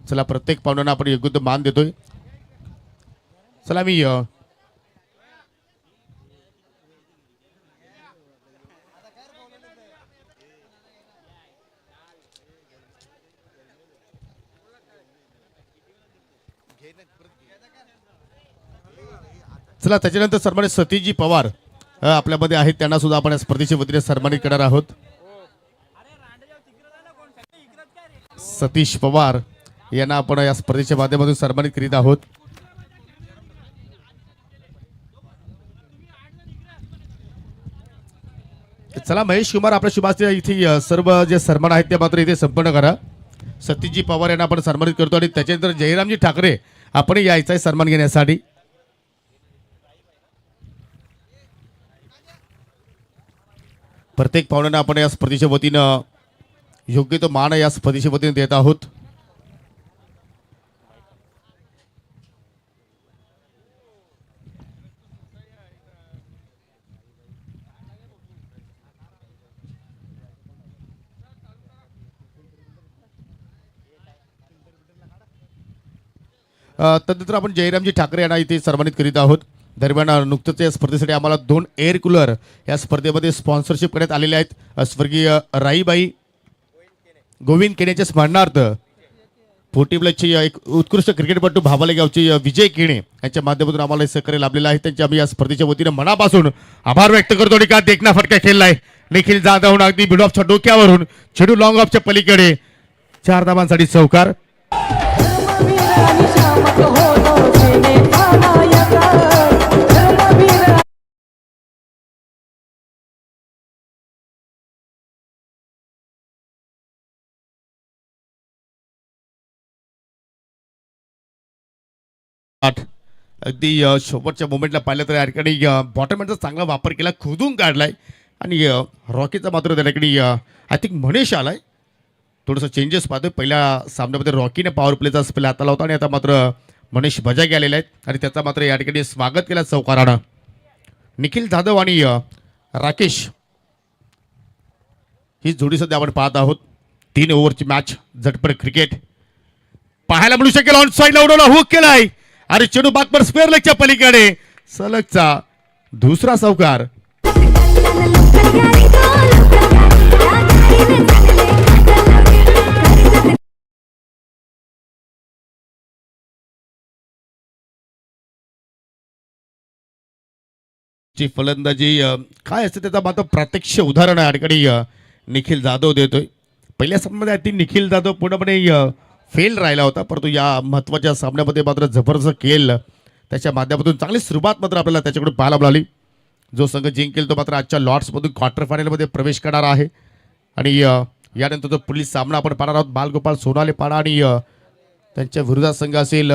चला प्रत्येक पाहुण्यांना आपण योग्य तो मान देतोय. चला मी चला त्याच्यानंतर सन्मानित सतीशजी पवार आपल्यामध्ये आहेत, त्यांना सुद्धा आपण या स्पर्धेच्या वतीने सन्मानित करणार आहोत. सतीश पवार यांना आपण या स्पर्धेच्या माध्यमातून सन्मानित करीत आहोत. चला महेश कुमार आपल्या शुभास्ते इथे सर्व जे सन्मान आहेत ते मात्र इथे संपन्न करा. सतीशजी पवार यांना आपण सन्मानित करतो आणि त्याच्यानंतर जयरामजी ठाकरे आपण यायचा आहे सन्मान घेण्यासाठी. प्रत्येक पाहुण्यांना आपण या स्पर्धेच्या वतीनं योग्य तो मान या स्पर्धेच्या वतीने देत आहोत. तदनंतर आपण जयरामजी ठाकरे यांना इथे सन्मानित करीत आहोत. दरम्यान नुकतंच या स्पर्धेसाठी आम्हाला 2 एअर कूलर या स्पर्धेमध्ये स्पॉन्सरशिप करण्यात आलेले आहेत. स्वर्गीय राईबाई गोविंद केणेच्या स्मरणार्थ पोटीबलची एक उत्कृष्ट क्रिकेटपटू भाबाले गावचे विजय केणे यांच्या माध्यमातून आम्हाला हे सहकार्य लाभलेलं आहे. त्यांच्या आम्ही या स्पर्धेच्या वतीनं मनापासून आभार व्यक्त करतो. आणि का देखना फटका खेळलाय निखिल जाधव अगदी मिड ऑफच्या डोक्यावरून चेडू लॉंग ऑफच्या पलीकडे 4 धावांसाठी चौकार. अगदी शेवटच्या मोमेंटला पाहिलं तर या ठिकाणी बॉटमॅनचा चांगला वापर केला, खोदून काढलाय आणि रॉकीचा मात्र त्या ठिकाणी आय थिंक मनीष आलाय. थोडंसं चेंजेस पाहतोय. पहिल्या सामन्यामध्ये रॉकीने पॉवर प्लेचा स्पेल हाताला होता आणि आता मात्र मनीष बजागे आलेले आहेत आणि त्याचा मात्र या ठिकाणी स्वागत केलं चौकारानं. निखिल जाधव आणि राकेश ही जोडी सध्या आपण पाहत आहोत. 3 ओव्हरची मॅच, झटपट क्रिकेट पाहायला मिळू शकेल. ऑन साईडला उडवला, हुक केलाय आणि चेडू बागपर स्क्वेअर लेगच्या पलीकडे सलगचा दुसरा चौकार. ची फलंदाजी काय असते त्याचा मात्र प्रत्यक्ष उदाहरण आहे ठिकाणी निखिल जाधव देतोय. पहिल्या सामन्यामध्ये आय थिंक निखिल जाधव पूर्णपणे फेल राहिला होता, परंतु या महत्त्वाच्या सामन्यामध्ये मात्र जबरदस्त खेळ त्याच्या माध्यमातून चांगली सुरुवात मात्र आपल्याला त्याच्याकडून पाहायला मिळाली. जो संघ जिंकेल तो मात्र आजच्या लॉर्ड्समधून क्वार्टर फायनलमध्ये प्रवेश करणार आहे. आणि यानंतर तो पुढील सामना आपण पाहणार आहोत बालगोपाल सोनाले पाडा आणि त्यांच्या विरोधात संघ असेल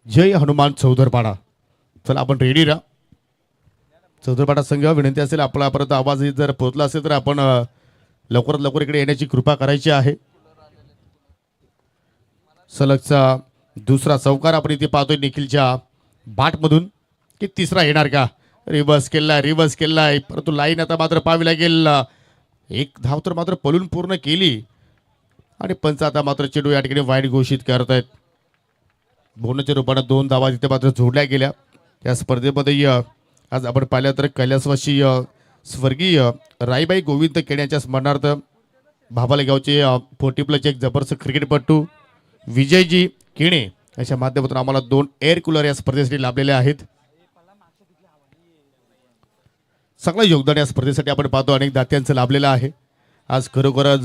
जय हनुमान चौधरपाडा. चला आपण रेडी राहा. चौधरपाडा संघ विनंती असेल आपल्यापर्यंत आवाज जर पोहोचला असेल तर आपण लवकरात लवकर इकडे येण्याची कृपा करायची आहे. सलगचा दुसरा चौकार आपण इथे पाहतोय निखिलच्या बाटमधून की तिसरा येणार का. रिव्हर्स केलाय परंतु लाईन आता मात्र पाहावी लागेल. 1 धाव तर मात्र पलून पूर्ण केली आणि पंच आता मात्र चेडू या ठिकाणी वाईट घोषित करत आहेत. बोनसच्या रूपाने 2 धावा तिथे मात्र जोडल्या गेल्या. या स्पर्धेमध्ये आज आपण पाहिलं तर कैलासवासी स्वर्गीय राईबाई गोविंद केणे यांच्या स्मरणार्थ भाबाले गावचे पोटीप्लचे एक जबरदस्त क्रिकेटपटू विजयजी केणे याच्या माध्यमातून आम्हाला 2 एअर कूलर या स्पर्धेसाठी लाभलेले आहेत. चांगलं योगदान या स्पर्धेसाठी आपण पाहतो अनेक दात्यांचं लाभलेलं आहे. आज खरोखरच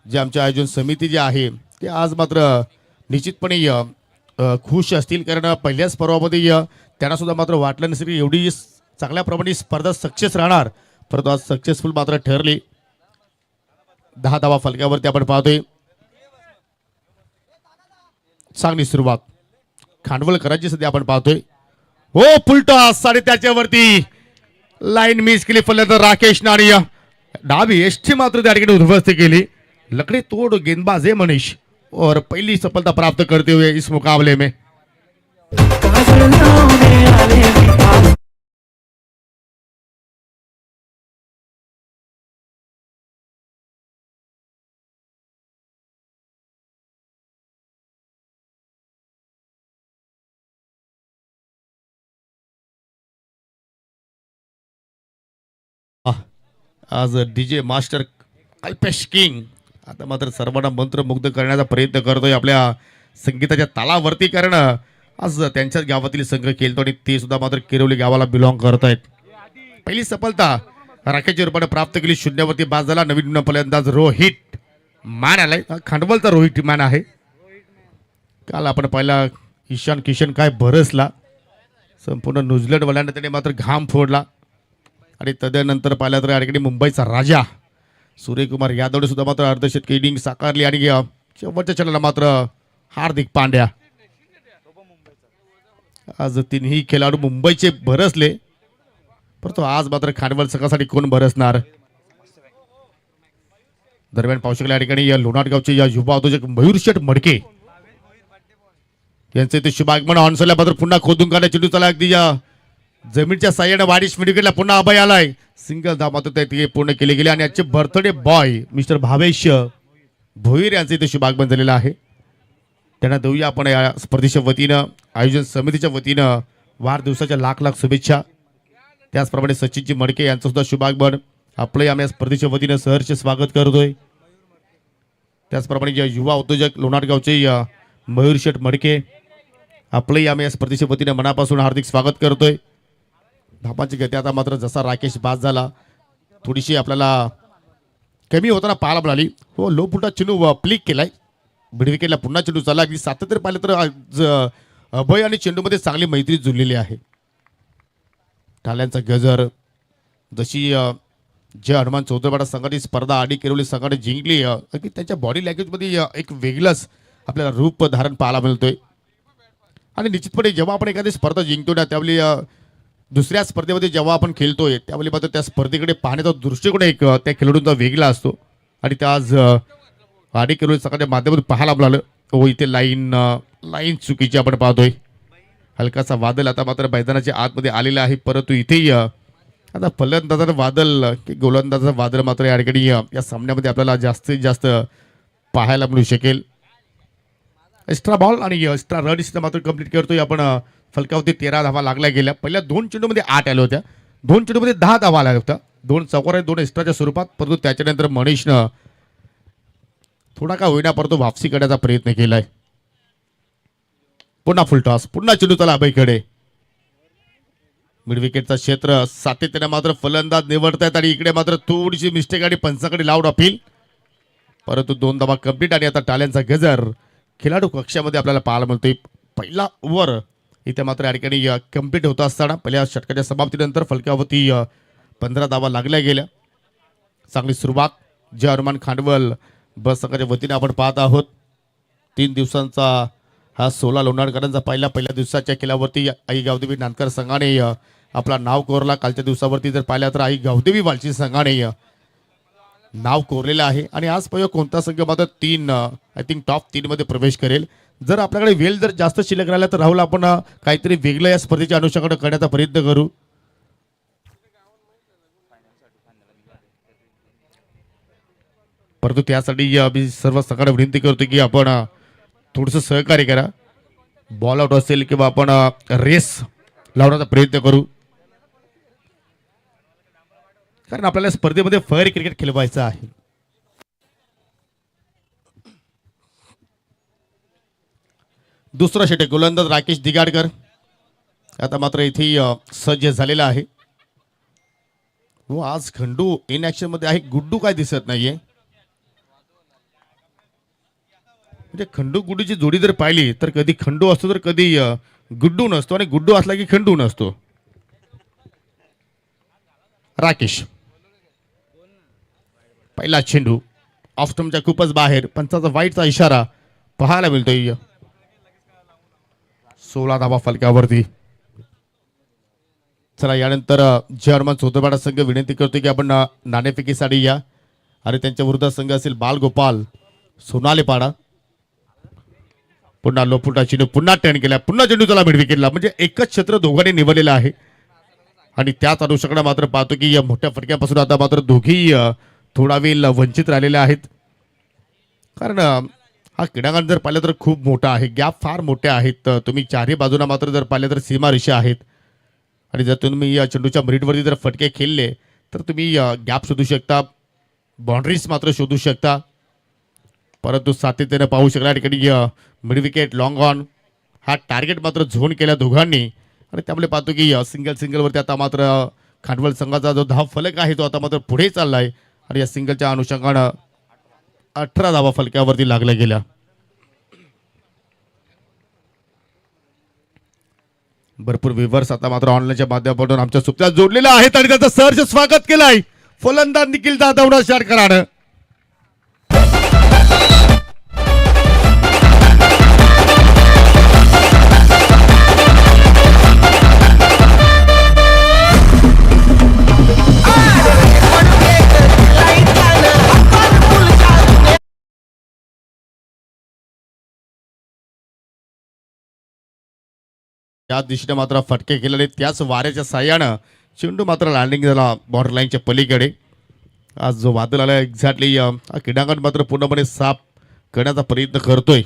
जे आमचे आयोजन समिती जे आहे ते आज मात्र निश्चितपणे खुश असतील, कारण पहिल्याच पर्वामध्ये त्यांना सुद्धा मात्र वाटलं नसेल की एवढी चांगल्या प्रमाणे स्पर्धा सक्सेस राहणार, परंतु आज सक्सेसफुल मात्र ठरली. 10 धावा फलकावरती आपण पाहतोय. चांगली सुरुवात खांडवलकरांची सध्या आपण पाहतोय. हो फुलटॉस आणि त्याच्यावरती लाईन मिस केली फलंदाज राकेश नारिया. डावी एष्ठी मात्र त्या ठिकाणी उद्ध्वस्त केली. लकड़ी तोड़ गेंदबाज है मनीष और पहली सफलता प्राप्त करते हुए इस मुकाबले में आज डीजे मास्टर कल्पेश किंग आता मात्र सर्वांना मंत्रमुग्ध करण्याचा प्रयत्न करतोय आपल्या संगीताच्या तालावरती, कारण आज त्यांच्याच गावातील संघ खेळतो आणि ते सुद्धा मात्र किरवली गावाला बिलॉंग करत आहेत. पहिली सफलता राखेच्या रूपाने प्राप्त केली, शून्यावरती बाद झाला. नवीन फलंदाज रोहित मान आलाय, खांडवलचा रोहित मान आहे. काल आपण पाहिला ईशान किशन काय बरसला, संपूर्ण न्यूझीलंडवाल्यांना त्याने मात्र घाम फोडला. आणि तदनंतर पाहिलं तर या ठिकाणी मुंबईचा राजा सूर्यकुमार यादवने सुद्धा मात्र अर्धशतकी इनिंग साकारली. आणि शेवटच्या चेंडूला मात्र हार्दिक पांड्या, आज तिन्ही खेळाडू मुंबईचे बरसले, परंतु आज मात्र खांडवल संघासाठी कोण बरसणार. दरम्यान पाहू शकले या ठिकाणी या लोणारगावचे या युवा उद्योजक मयूर शेठ मडके यांचे ते शुभागमन. ऑनसोला मात्र पुन्हा खोदून काढल्या चेंडू चला अगदी या जमीनच्या साह्याने वाढीस मिडविकेटला पुन्हा अभय आलाय. सिंगल धाव मात्र ते पूर्ण केले गेले. आणि आजचे birthday boy mister Bhavesh Bhoir यांचे इथे शुभागमन झालेलं आहे. त्यांना देऊया आपण या स्पर्धेच्या वतीनं, आयोजन समितीच्या वतीनं वाढदिवसाच्या लाख लाख शुभेच्छा. त्याचप्रमाणे सचिनजी मडके यांचं सुद्धा शुभागमन आपलंही आम्ही या स्पर्धेच्या वतीनं सहर्ष स्वागत करतोय. त्याचप्रमाणे जे युवा उद्योजक लोणारगावचे मयूर शेठ मडके आपलंही आम्ही या स्पर्धेच्या वतीनं मनापासून हार्दिक स्वागत करतोय. धापांची गती आता मात्र जसा राकेश बाद झाला थोडीशी आपल्याला कमी होताना पाहायला मिळाली. हो, लो फुटा चेंडू प्लिक केलाय, मिडविकेटला पुन्हा चेंडू चालला. अगदी सातत्य पाहिलं तर आज अभय आणि चेंडूमध्ये चांगली मैत्री जुळलेली आहे. टाल्यांचा गजर जशी जे हनुमान चौधरीपाडा संघाची स्पर्धा आडी किरवली संघाने जिंकली, अगदी त्यांच्या बॉडी लँग्वेजमध्ये एक वेगळंच आपल्याला रूप धारण पाहायला मिळतोय. आणि निश्चितपणे जेव्हा आपण एखादी स्पर्धा जिंकतो ना, त्यावेळी दुसऱ्या स्पर्धेमध्ये जेव्हा आपण खेळतोय त्यावेळी मात्र त्या स्पर्धेकडे पाहण्याचा दृष्टिकोन एक त्या खेळाडूंचा वेगळा असतो. आणि त्या आज आडी किरवली संघाच्या माध्यमातून पाहायला मिळालं. हो, इथे लाईन चुकीची आपण पाहतोय. हलकासा वादळ आता मात्र मैदानाच्या आतमध्ये आलेला आहे, परंतु इथेही आता फलंदाजाचं वादळ की गोलंदाजाचं वादळ मात्र या ठिकाणी या सामन्यामध्ये आपल्याला जास्तीत जास्त पाहायला मिळू शकेल. एक्स्ट्रा बॉल आणि एक्स्ट्रा रन इथं मात्र कंप्लीट करतोय आपण. फलकावरती 13 धावा लागल्या गेल्या. पहिल्या 2 चेंडूमध्ये 8 आल्या होत्या, 2 चेंडूमध्ये 10 धावा आल्या होत्या, 2 चौकार 2 एक्स्ट्राच्या स्वरूपात. परंतु त्याच्यानंतर मनीषनं थोडा का होईना परंतु वापसी करण्याचा प्रयत्न केलाय. पुन्हा फुल टॉस, पुन्हा चेंडू चला अभयकडे. मिड विकेटचा क्षेत्र सातत्याने मात्र फलंदाज निवडतायत आणि इकडे मात्र थोडीशी मिस्टेक आणि पंचाकडे लावून अपील, परंतु 2 धावा कंप्लीट. आणि आता टाल्यांचा गजर खेळाडू कक्षामध्ये आपल्याला पाहायला मिळतोय. पहिला ओव्हर इथे मात्र या ठिकाणी कंप्लीट होत असताना पहिल्या षटकाच्या समाप्तीनंतर फलकावरती 15 धावा लागल्या गेल्या. चांगली सुरुवात जे हनुमान खांडवल बस संघाच्या वतीने आपण पाहत आहोत. 3 दिवसांचा हा 16 लोणारकरांचा पहिल्या दिवसाच्या खेळावरती आई गावदेवी नानकर संघाने आपला नाव कोरला. कालच्या दिवसावरती जर पाहिलं तर आई गावदेवी वालची संघाने नाव कोरलेलं आहे. आणि आज पाहूया कोणता संघ मात्र 3 आय थिंक टॉप 3 मध्ये प्रवेश करेल. जर आपल्याकडे वेळ जर जास्त शिल्लक राहिला तर राहुल आपण काहीतरी वेगळं या स्पर्धेच्या अनुषंगाने करण्याचा प्रयत्न करू. परंतु त्यासाठी आम्ही सर्व संघांना विनंती करतो की आपण थोडंसं सहकार्य करा. बॉल आउट असेल किंवा आपण रेस लावण्याचा प्रयत्न करू, कारण आपल्याला स्पर्धेमध्ये फेअर क्रिकेट खेळवायचं आहे. दुसरा षटक गोलंदाज राकेश दिगाडकर आता मात्र इथे सज्ज झालेला आहे. हो, आज खंडू इन ऍक्शन मध्ये आहे, गुड्डू काय दिसत नाहीये. म्हणजे खंडू गुड्डूची जोडी जर पाहिली तर कधी खंडू असतो तर कधी गुड्डू नसतो, आणि गुड्डू असला की खंडू नसतो. राकेश पहिला चेंडू ऑफ स्टंपच्या खूपच बाहेर, पंचाचा वाईटचा इशारा पाहायला मिळतोय. 16 धावा फलकावरती. चला यानंतर जर्मन चौथरपाडा संघ विनंती करतो की आपण नाणेफेकीसाठी या. आणि त्यांच्या विरुद्ध संघ असेल बालगोपाल सोनालेपाडा. पुन्हा लोपुटा चेंडू पुन्हा टर्न केला, पुन्हा चेंडू त्याला मिड विकेटला. म्हणजे एकच क्षेत्र दोघांनी निवडलेलं आहे. आणि त्याच अनुषंगाने मात्र पाहतो की या मोठ्या फटक्यापासून आता मात्र दोघी थोडा वेळ वंचित राहिलेले आहेत. कारण हा क्रीडांगण जर पाहिलं तर खूप मोठा आहे, गॅप फार मोठे आहेत. तुम्ही चारही बाजूला मात्र जर पाहिलं तर सीमा रेषा आहेत. आणि जर तुम्ही या चेंडूच्या मिरिटवरती जर फटके खेळले तर तुम्ही गॅप शोधू शकता, बाउंड्रीज मात्र शोधू शकता. परंतु सातत्याने पाहू शकला या ठिकाणी मिड विकेट लॉंग ऑन हा टार्गेट मात्र झोन केला दोघांनी. आणि त्यामुळे पाहतो की सिंगलवरती आता मात्र खांडवल संघाचा जो धाव फलक आहे तो आता मात्र पुढे चालला आहे. आणि या सिंगलच्या अनुषंगानं 18 धावा फलकावरती लागल्या गेल्या. भरपूर व्ह्यूअर्स आता मात्र ऑनलाईनच्या माध्यमातून आमच्या सुप्त्यात जोडलेल्या आहेत आणि त्याचं सहर्ष स्वागत केलंय फलंदाज निखिल जाधव शाळकरानं. त्या दिशेने मात्र फटके केलेले त्याच वाऱ्याच्या साह्यानं चेंडू मात्र लँडिंग झाला बॉर्डर लाईनच्या पलीकडे. आज जो वादळ आला एक्झॅक्टली क्रीडांगण मात्र पूर्णपणे साफ करण्याचा प्रयत्न करतोय.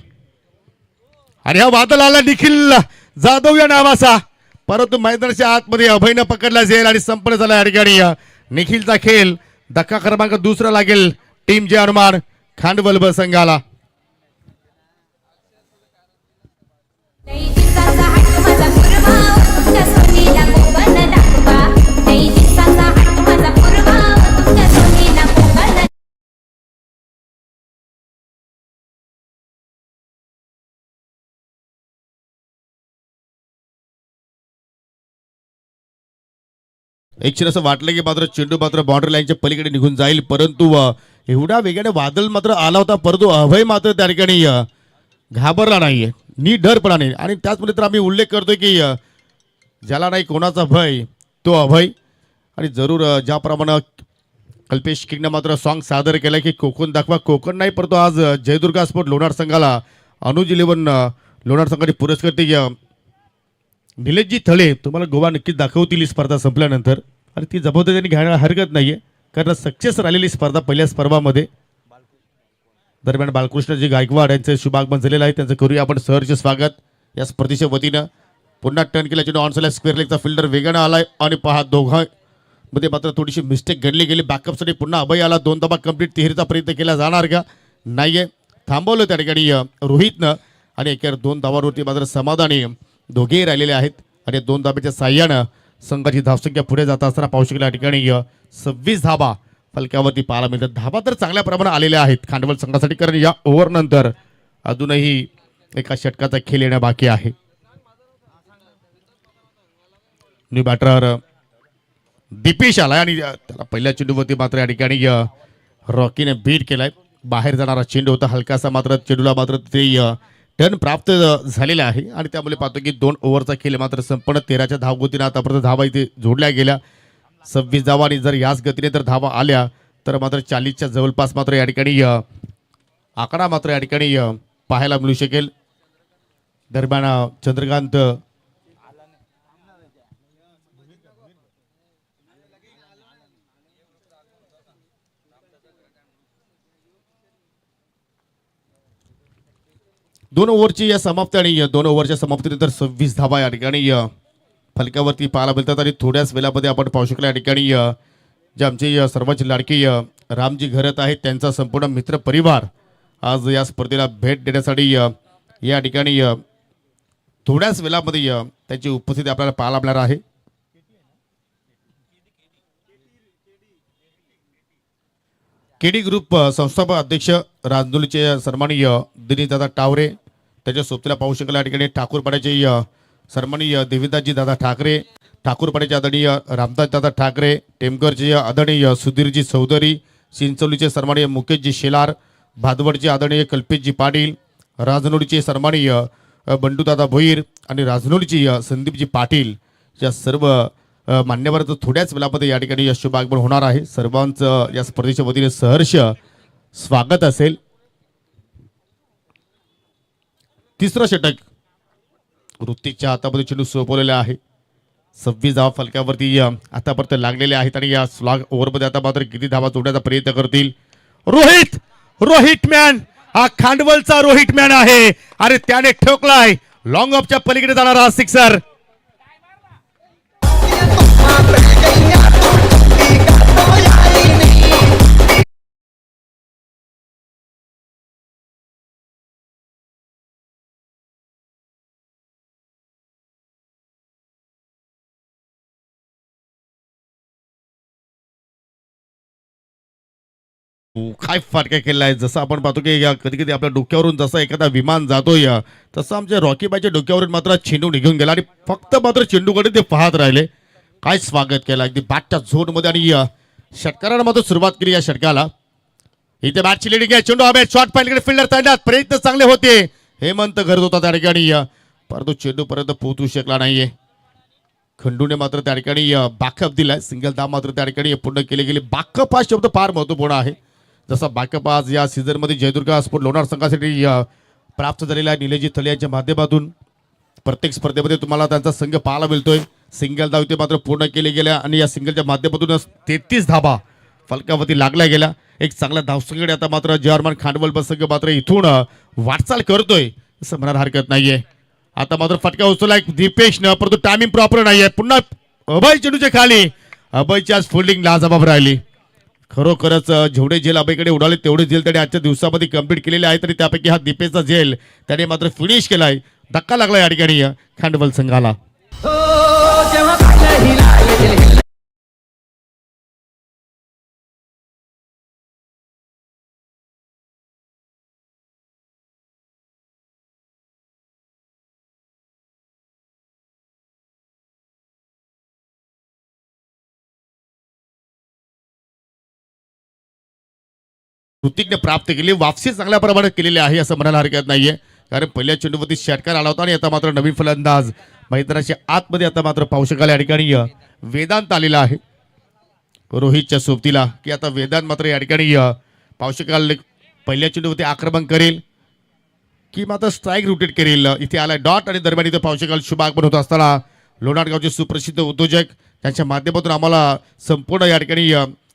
आणि हा वादळ आला निखिल जाधव या नावाचा, परंतु मैदानाच्या आतमध्ये अभयनं पकडला जाईल आणि संपन्न झाला या ठिकाणी निखिलचा खेळ. धक्का क्रमांक दुसरा लागेल टीम जे हनुमान खांडवल संघाला. एक क्षण असं वाटलं की मात्र चेंडू मात्र बाउंड्री लाईनच्या पलीकडे निघून जाईल, परंतु एवढा वेगाने वादळ मात्र आला होता, परंतु अभय मात्र त्या ठिकाणी घाबरला नाहीये, निडरपणा नाही. आणि त्याचमुळे तर आम्ही उल्लेख करतोय की ज्याला नाही कोणाचा भय तो अभय. आणि जरूर ज्याप्रमाणे कल्पेश किंगनं मात्र सॉन्ग सादर केलं की कोकण दाखवा, कोकण नाही परंतु आज जयदुर्गा स्पोर्ट लोणार संघाला अनुज 11 लोणार संघाने पुरस्कार ते निलेशजी थळे तुम्हाला गोवा नक्कीच दाखवतील स्पर्धा संपल्यानंतर. आणि ती जबाबदारी त्यांनी घ्यायला हरकत नाहीये, कारण सक्सेस राहिलेली स्पर्धा पहिल्या स्पर्धामध्ये. दरम्यान बालकृष्णजी गायकवाड यांचं शुभागमन झालेलं आहे, त्यांचं करूया आपण सहर्ष स्वागत या स्पर्धेच्या वतीनं. पुन्हा टर्न केला चेंडू ऑन साइड स्क्वेअर लेगचा फिल्डर वेगानं आलाय आणि पहा दोघांमध्ये मात्र थोडीशी मिस्टेक घडली गेली. बॅकअपसाठी पुन्हा अभय आला, 2 धाबा कंप्लीट, तिहेरीचा प्रयत्न केला जाणार का नाहीये, थांबवलं त्या ठिकाणी रोहितनं. आणि एकेर 2 धावांवरती मात्र समाधानी दोघेही राहिलेले आहेत. आणि 2 धाब्याच्या साह्यानं संघाची धावसंख्या पुढे जात असताना पाहू शकला या ठिकाणी 26 धाबा फलकावरती पाहायला मिळतात. धाबा तर चांगल्या प्रमाणात आलेल्या आहेत खांडवल संघासाठी, कारण या ओव्हर नंतर अजूनही एका षटकाचा खेळ येणं बाकी आहे. न्यू बॅटर दीपेश आलाय आणि त्याला पहिल्या चेंडूवरती मात्र या ठिकाणी रॉकीने बीट केलाय. बाहेर जाणारा चेंडू होता हलकासा, मात्र चेंडूला मात्र ते टर्न प्राप्त झालेला आहे. आणि त्यामुळे पाहतो की 2 ओव्हरचा खेळ मात्र संपूर्ण 13च्या धावगतीने आतापर्यंत धावा इथे जोडल्या गेल्या 26 धावा. आणि जर याच गतीने जर धावा आल्या तर मात्र 40च्या जवळपास मात्र या ठिकाणी आकडा मात्र या ठिकाणी पाहायला मिळू शकेल. दरम्यान चंद्रकांत दोन ओव्हरची या समाप्ती आणि 2 ओव्हरच्या समाप्तीनंतर 26 धावा या ठिकाणी फलकावरती पाहायला मिळतात. आणि थोड्याच वेळामध्ये आपण पाहू शकला या ठिकाणी जे आमचे सर्वांची लाडकी रामजी घरत आहेत त्यांचा संपूर्ण मित्र परिवार आज या स्पर्धेला भेट देण्यासाठी या ठिकाणी थोड्याच वेळामध्ये त्यांची उपस्थिती आपल्याला पाहायला मिळणार आहे. केडी ग्रुप संस्थापक अध्यक्ष राजनोलीचे सन्माननीय दिनेशदादा टावरे, त्याच्या सोबतीला पाहू शकला या ठिकाणी ठाकूरपाड्याचे सन्माननीय देवीदासजी दादा ठाकरे, ठाकूरपाड्याचे आदरणीय रामदासदादा ठाकरे, टेमकरचे आदरणीय सुधीरजी चौधरी, चिंचोलीचे सन्माननीय मुकेशजी शेलार, भादवडचे आदरणीय कल्पेशजी पाटील, राजनोलीचे सन्माननीय बंडूदादा भोईर आणि राजनोलीचे संदीपजी पाटील या सर्व मान्यवरांचं थोड्याच वेळामध्ये या ठिकाणी शुभागमन होणार आहे. सर्वांचं या स्पर्धेच्या वतीने सहर्ष स्वागत असेल. तिसरं षटक ऋतिकच्या हातामध्ये चेंडू सोपवलेला आहे. 26 धावा फलकावरती आतापर्यंत लागलेले आहेत. आणि या स्लॉग ओव्हरमध्ये आता मात्र किती धावा जोडण्याचा प्रयत्न करतील रोहित मॅन, हा खांडवलचा रोहित मॅन आहे आणि त्याने ठोकलाय लॉंग ऑफच्या पलीकडे जाणारा सिक्सर. काय फटका केला आहे. जसं आपण पाहतो की कधी कधी आपल्या डोक्यावरून जसं एखादा विमान जातोय तसं आमच्या रॉकीबाईच्या डोक्यावरून मात्र चेंडू निघून गेला आणि फक्त मात्र चेंडूकडे ते पाहत राहिले. काय स्वागत केलं अगदी बॅटच्या झोनमध्ये आणि षटकारानं मात्र सुरुवात केली या षटकाला. इथे बॅटची लिडिंग आहे. चेंडू हवे शॉट पाहिजे फिल्डर तैनात. प्रयत्न चांगले होते. हेमंत करत होता त्या ठिकाणी परंतु चेंडू पर्यंत पोहोचू शकला नाहीये. खंडूने मात्र त्या ठिकाणी बॅकअप दिलाय. सिंगल धाव मात्र त्या ठिकाणी पूर्ण केली गेली. बॅकअप हा शब्द फार महत्वपूर्ण आहे. जसा बॅकअप आज या सीझनमध्ये जयदुर्ग स्पोर्ट लोणार संघासाठी प्राप्त झालेला आहे. निलेजी थले यांच्या माध्यमातून प्रत्येक स्पर्धेमध्ये तुम्हाला त्यांचा संघ पाहायला मिळतोय. सिंगल धाव इथे मात्र पूर्ण केले गेल्या आणि या सिंगलच्या माध्यमातून 33 धाबा फलकावरती लागल्या गेल्या. एक चांगला धावसंघकडे आता मात्र जर्मन खांडवल संघ मात्र इथून वाटचाल करतोय असं म्हणायला हरकत नाहीये. आता मात्र फटका उचललाय दीपेशनं परंतु टायमिंग प्रॉपर नाहीये. पुन्हा अभय चेंडूच्या खाली. अभयची आज फिल्डिंग लाजबाब राहिली. खरोखरच जेवढे झेल अभयकडे उडाले तेवढे झेल त्याने आजच्या दिवसामध्ये कंप्लीट केलेले आहेत. तरी त्यापैकी हा दीपेशचा झेल त्याने मात्र फिनिश केलाय. धक्का लागला या ठिकाणी खांडवल संघाला. ऋतिकने प्राप्त केली. वापसी चांगल्या प्रमाणात केलेली आहे असं म्हणायला हरकत नाहीये. कारण पहिल्या चेंडूवरती षटकार आला होता आणि आता मात्र नवीन फलंदाज मैदानाच्या आतमध्ये आता मात्र पाहू शकाल या ठिकाणी वेदांत आलेला आहे रोहितच्या सोबतीला. की आता वेदांत मात्र या ठिकाणी पाहू शकाल पहिल्या चेंडूवरती आक्रमण करेल की मात्र स्ट्राईक रोटेट करेल. इथे आलाय डॉट आणि दरम्यान इथे पाहू शकाल शुभ आगमन होत असताना लोणारगावचे सुप्रसिद्ध उद्योजक त्यांच्या माध्यमातून आम्हाला संपूर्ण या ठिकाणी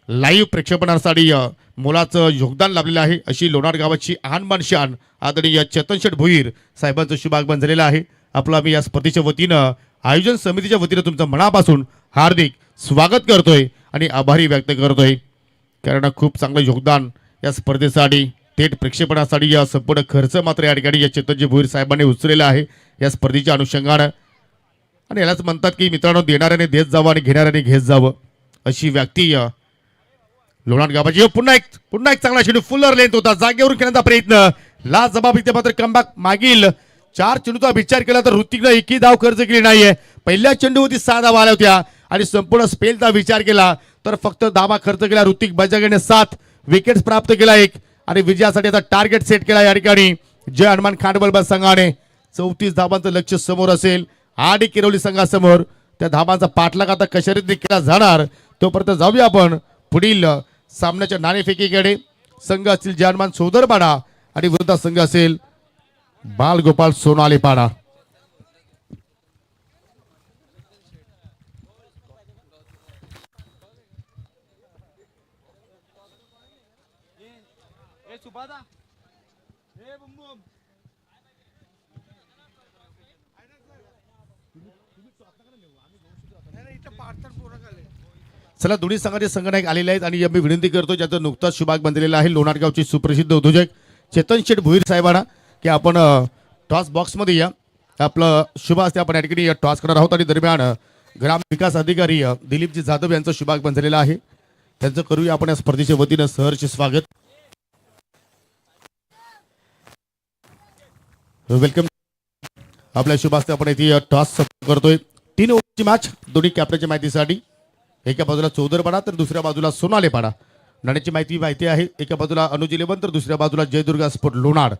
लाईव्ह प्रेक्षेपणासाठी मोलाचं योगदान लाभलेलं आहे. अशी लोणार गावाची आनबान शान आदरणीय चेतन शेठ भोईर साहेबांचं शुभागमन झालेलं आहे. आपलं आम्ही या स्पर्धेच्या वतीनं आयोजन समितीच्या वतीनं तुमचं मनापासून हार्दिक स्वागत करतोय आणि आभारी व्यक्त करतोय. कारण खूप चांगलं योगदान या स्पर्धेसाठी थेट प्रेक्षेपणासाठी या संपूर्ण खर्च मात्र या ठिकाणी या चेतनजी भोईर साहेबांनी उचललेला आहे या स्पर्धेच्या अनुषंगानं. आणि यालाच म्हणतात की मित्रांनो देणाऱ्याने देत जावं आणि घेणाऱ्याने घेत जावं अशी व्यक्ती लोणार गावाची. पुन्हा एक चांगला चेंडू फुल्लर लेंथ होता. जागेवरून खेळण्याचा प्रयत्न ला जबाब इथे मात्र कमबॅक मागील 4 चेंडूचा विचार केला तर ऋतिकनं एकही धाव खर्च केली नाहीये. पहिल्या चेंडूवरती 6 धावा आल्या होत्या आणि संपूर्ण स्पेलचा विचार केला तर फक्त धावा खर्च केला ऋतिक बजागेने 7 विकेट्स प्राप्त केला 1 आणि विजयासाठी आता टार्गेट सेट केला या ठिकाणी जय हनुमान खांडवल संघाने. 34 धावांचं लक्ष समोर असेल आणि किरवली संघासमोर त्या धावांचा पाठलाग आता कशा रीतीने केला जाणार तोपर्यंत जाऊया आपण पुढील सामन्याच्या नाणेफेकीकडे. संघ असतील जानमान सोदरपाडा आणि विरुद्ध संघ असेल बालगोपाल सोनालीपाडा. चला दोन्ही संघाचे संघनायक आलेले आहेत आणि मी विनंती करतो ज्याचं नुकताच शुभाग बनलेला आहे लोणारगावचे सुप्रसिद्ध उद्योजक चेतन शेठ भोईर साहेबांना की आपण टॉस बॉक्समध्ये या. आपलं शुभ असते आपण या ठिकाणी टॉस करणार आहोत आणि दरम्यान ग्राम विकास अधिकारी दिलीपजी जाधव यांचं शुभाग बनलेला आहे. त्यांचं करूया आपण या स्पर्धेच्या वतीनं सहर्ष स्वागत. वेलकम. आपल्या शुभ असते आपण इथे टॉस करतोय. 3 ओव्हरची मॅच दोन्ही कॅप्टनच्या माहितीसाठी. एका बाजूला चौदरपाडा तर दुसऱ्या बाजूला सोनालेपाडा. नाण्याची माहिती आहे. एका बाजूला अनुज 11 तर दुसऱ्या बाजूला जयदुर्गा स्पोर्ट लोणार.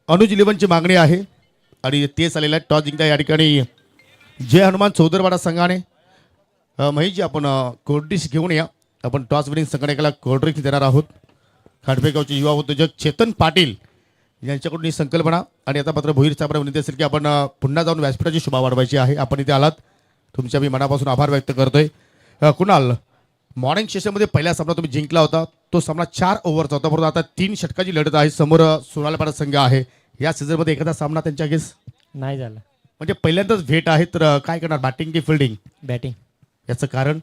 अनुज 11ची मागणी आहे आणि तेच आलेलं आहे. टॉस जिंकला या ठिकाणी जय हनुमान चौदरपाडा संघाने. महेशजी आपण कोल्ड्रिक्स घेऊन या. आपण टॉस विनिंग संघटनेला कोल्ड्रिक्स देणार आहोत. खाडपेगावचे युवा उद्योजक चेतन पाटील यांच्याकडून ही संकल्पना. आणि आता मात्र भोईर साहेबांना विनंती असेल की आपण पुन्हा जाऊन व्यासपीठाची शोभा वाढवायची आहे. आपण इथे आलात तुमच्या मी मनापासून आभार व्यक्त करतोय. कुणाल मॉर्निंग सेशनमध्ये पहिला सामना तुम्ही जिंकला होता. तो सामना 4 ओव्हरचा होता परंतु आता 3 षटकाची लढत आहे. समोर सोनालीपाडा संघ आहे. या सीझनमध्ये एखादा सामना त्यांच्या अगेन्स्ट नाही झाला. म्हणजे पहिल्यांदाच भेट आहे तर काय करणार बॅटिंग की फिल्डिंग बॅटिंग याचं कारण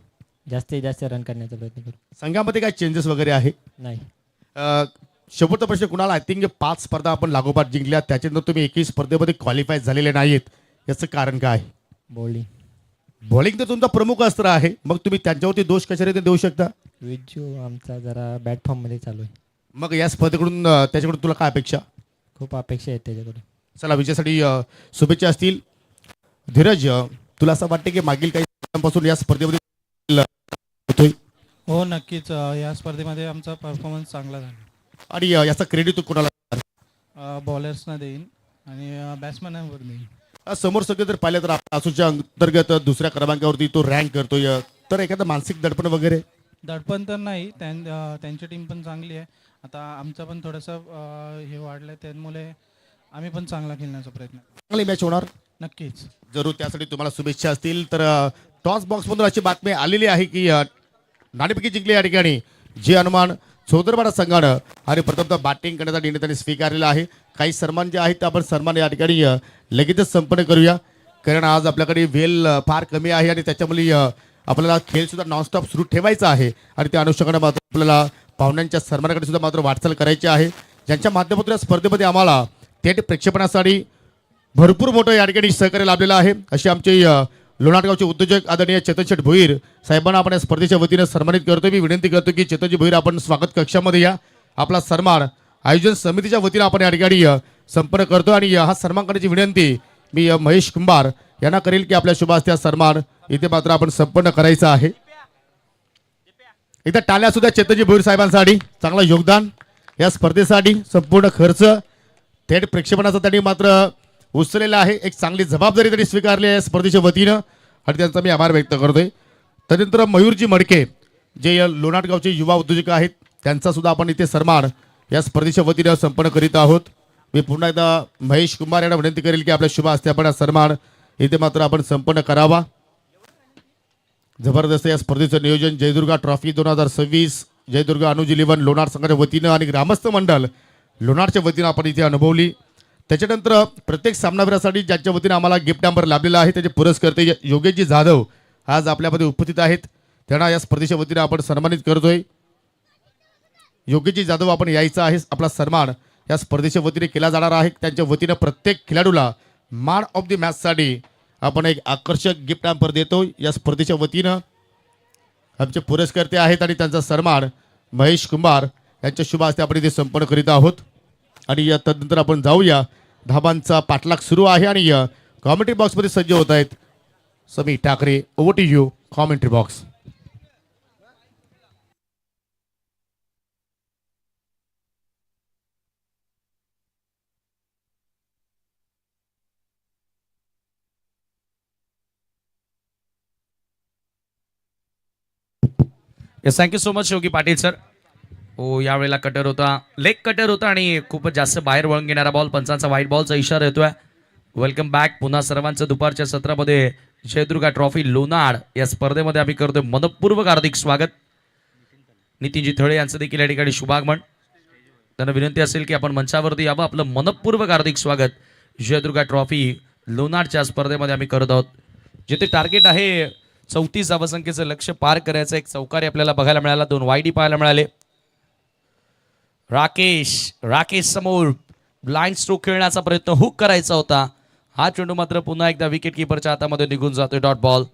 जास्तीत जास्त रन करण्याचा प्रयत्न करू. संघामध्ये काय चेंजेस वगैरे आहे. नाही शेवटचा प्रश्न कुणाला आय थिंक 5 स्पर्धा आपण लागोपाठ जिंकल्या त्याच्यानंतर तुम्ही एकही स्पर्धेमध्ये क्वालिफाय झालेले नाहीत याचं कारण काय. बॉलिंग बॉलिंग तर तुमचा प्रमुख अस्त्र आहे, मग तुम्ही त्यांच्यावरती दोष कशा रीती देऊ शकता? विज्जू आमचा जरा बॅट फॉर्ममध्ये चालू आहे. मग या स्पर्धेकडून त्याच्याकडून तुला काय अपेक्षा? खूप अपेक्षा आहेत त्याच्याकडून. चला विजयासाठी शुभेच्छा असतील. धीरज, तुला असं वाटतं की मागील काही दिवसांपासून या स्पर्धेमध्ये होतोय हो नक्कीच या स्पर्धेमध्ये आमचा परफॉर्मन्स चांगला झाला. आणि याचा क्रेडिट तू कोणाला देणार? बॉलर्सना देईन आणि बॅट्समॅनांवर देईन. समोर सगळे जर पाहिलं तर आपल्या आसूच्या अंतर्गत दुसऱ्या क्रमांकावरती तो रँक करतोय, तर एखादं मानसिक दडपण वगैरे? दडपण तर नाही, त्यांची टीम पण चांगली आहे. आता आमचं पण थोडंसं हे वाढलं आहे, त्यामुळे आम्ही पण चांगला खेळण्याचा प्रयत्न. चांगली मॅच होणार नक्कीच. जरूर. त्यासाठी तुम्हाला शुभेच्छा असतील. तर टॉस बॉक्समधून अशी बातमी आलेली आहे की नाणेफेकी जिंकली या ठिकाणी जे हनुमान चौदरबाडा संघानं आणि प्रथमतः बॅटिंग करण्याचा निर्णय त्यांनी स्वीकारलेला आहे. काही सन्मान जे आहेत ते आपण सन्मान या ठिकाणी लगेचच संपन्न करूया, कारण आज आपल्याकडे वेळ फार कमी आहे आणि त्याच्यामुळे आपल्याला खेळसुद्धा नॉनस्टॉप सुरू ठेवायचा आहे आणि त्या अनुषंगाने मात्र आपल्याला पाहुण्यांच्या सन्मानाकडे सुद्धा मात्र वाटचाल करायची आहे, ज्यांच्या माध्यमातून या स्पर्धेमध्ये आम्हाला थेट प्रेक्षेपणासाठी भरपूर मोठं या ठिकाणी सहकार्य लाभलेलं आहे. असे आमचे लोणारगावचे उद्योजक आदरणीय चेतन शेठ भोईर साहेबांना आपण या स्पर्धेच्या वतीनं सन्मानित करतो. मी विनंती करतो की चेतनजी भोईर आपण स्वागत कक्षामध्ये या. आपला सन्मान आयोजन समितीच्या वतीनं आपण या ठिकाणी संपन्न करतो आणि हा सन्मान करण्याची विनंती मी महेश कुंभार यांना करेल की आपल्या शुभ हस्ते हा सन्मान इथे मात्र आपण संपन्न करायचा आहे. इथं टाळ्या सुद्धा चेतनजी भोईर साहेबांसाठी. चांगलं योगदान या स्पर्धेसाठी, संपूर्ण खर्च थेट प्रेक्षेपणाचा त्यांनी मात्र उचललेला आहे. एक चांगली जबाबदारी त्यांनी स्वीकारली आहे स्पर्धेच्या वतीनं आणि त्यांचा मी आभार व्यक्त करतोय. त्यानंतर मयूरजी मडके जे या लोणारगावचे युवा उद्योजक आहेत, त्यांचा सुद्धा आपण इथे सन्मान या स्पर्धेच्या वतीनं संपन्न करीत आहोत. मी पुन्हा एकदा महेश कुमार यांना विनंती करेल की आपल्या शुभ हस्ते आपण हा सन्मान इथे मात्र आपण संपन्न करावा. जबरदस्त या स्पर्धेचं नियोजन जयदुर्गा ट्रॉफी 2026 जयदुर्गा अनुज 11 लोणार संघाच्या वतीनं आणि ग्रामस्थ मंडळ लोणारच्या वतीनं आपण इथे अनुभवली. त्याच्यानंतर प्रत्येक सामनावीरासाठी ज्यांच्या वतीनं आम्हाला गिफ्ट नंबर लाभलेला आहे त्याचे पुरस्कर्ते योगेशजी जाधव आज आपल्यामध्ये उपस्थित आहेत. त्यांना या स्पर्धेच्या वतीनं आपण सन्मानित करतोय. योगेशजी जाधव आपण यायचा आहे. आपला सन्मान या स्पर्धेच्या वतीने केला जाणार आहे. त्यांच्या वतीनं प्रत्येक खेळाडूला मॅन ऑफ द मॅचसाठी आपण एक आकर्षक गिफ्ट नंबर देतो. या स्पर्धेच्या वतीनं आमचे पुरस्कर्ते आहेत आणि त्यांचा सन्मान महेश कुंभार यांच्या शुभ हस्ते आपण इथे संपन्न करीत आहोत. आणि या तदनंतर आपण जाऊया. धाबांचा पाठलाग सुरू आहे आणि कॉमेंट्री बॉक्समध्ये सज्ज होत आहेत Sami Thackeray. Over to you commentary box. Yes, thank you so much Yogi Patil sir. हो, यावेळेला कटर होता, लेग कटर होता आणि खूपच जास्त बाहेर वळून घेणारा बॉल. पंचांचा व्हाईट बॉलचा इशारा येतोय. वेलकम बॅक पुन्हा सर्वांचं दुपारच्या सत्रामध्ये. जयदुर्गा ट्रॉफी लोणार या स्पर्धेमध्ये आम्ही करतोय मनपूर्वक हार्दिक स्वागत. नितीनजी थळे यांचं देखील या ठिकाणी शुभागमन. त्यांना विनंती असेल की आपण मंचावरती यावं. आपलं मनपूर्वक हार्दिक स्वागत. जयदुर्गा ट्रॉफी लोणारच्या स्पर्धेमध्ये आम्ही करत आहोत, जिथे टार्गेट आहे 34 धावसंख्येचं लक्ष्य पार करायचं. एक चौकारी आपल्याला बघायला मिळाला, 2 वाईडी पाहायला मिळाले. राकेश समोर ब्लाइंड स्ट्रोक खेळण्याचा प्रयत्न हुक करायचा होता. हा चेंडू मात्र पुन्हा एकदा विकेट किपरच्या हातामध्ये निघून जातोय. Dot ball.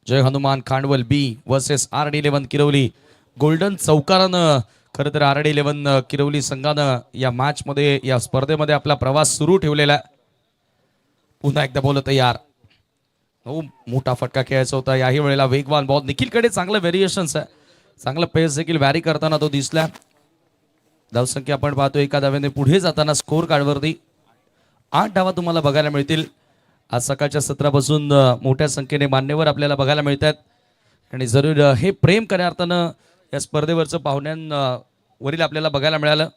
Jai Hanuman Khandwal B versus RD11 Kirwali. Golden चौकारानं खरं तर RD11 किरवली संघानं या मॅचमध्ये या स्पर्धेमध्ये आपला प्रवास सुरू ठेवलेला आहे. पुन्हा एकदा बॉल तयार. हो, मोठा फटका खेळायचा होता. याही वेळेला वेगवान बॉल. निखिलकडे चांगलं व्हेरिएशन्स आहे, चांगलं पेस देखील व्हॅरी करताना तो दिसला. धावसंख्या आपण पाहतो एका धाव्याने पुढे जाताना स्कोर कार्डवरती 8 धावा तुम्हाला बघायला मिळतील. आज सकाळच्या सत्रापासून मोठ्या संख्येने मान्यवर आपल्याला बघायला मिळतात आणि जरूर हे प्रेम खऱ्या अर्थानं या स्पर्धेवरचं पाहुण्यांवरील आपल्याला बघायला मिळालं.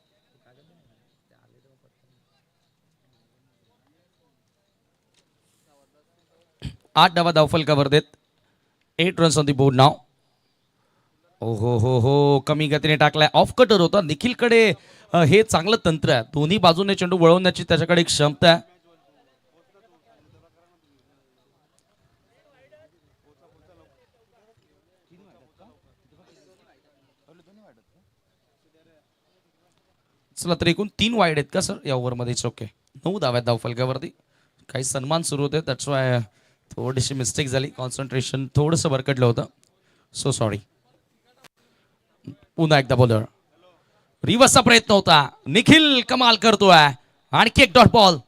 आठ धावा धावफलकावर देत. 8 रन्स ऑन दी बोर्ड नाव. हो हो हो हो, कमी गतीने टाकलाय. ऑफ कटर होता. निखिलकडे हे चांगलं तंत्र आहे, दोन्ही बाजूने चेंडू वळवण्याची त्याच्याकडे एक क्षमता आहे. चला, तर एकूण 3 वाईड आहेत का सर या ओव्हरमध्ये? ओके, 9 धाव्यात धावफलकावरती. काही सन्मान सुरू होते, दॅट्स वाय थोडीशी मिस्टेक झाली, कॉन्सन्ट्रेशन थोडंसं भरकटलं होतं. So sorry. पुन्हा एकदा बॉलर. रिव्हर्सचा प्रयत्न होता. निखिल कमाल करतोय. आणखी एक dot ball.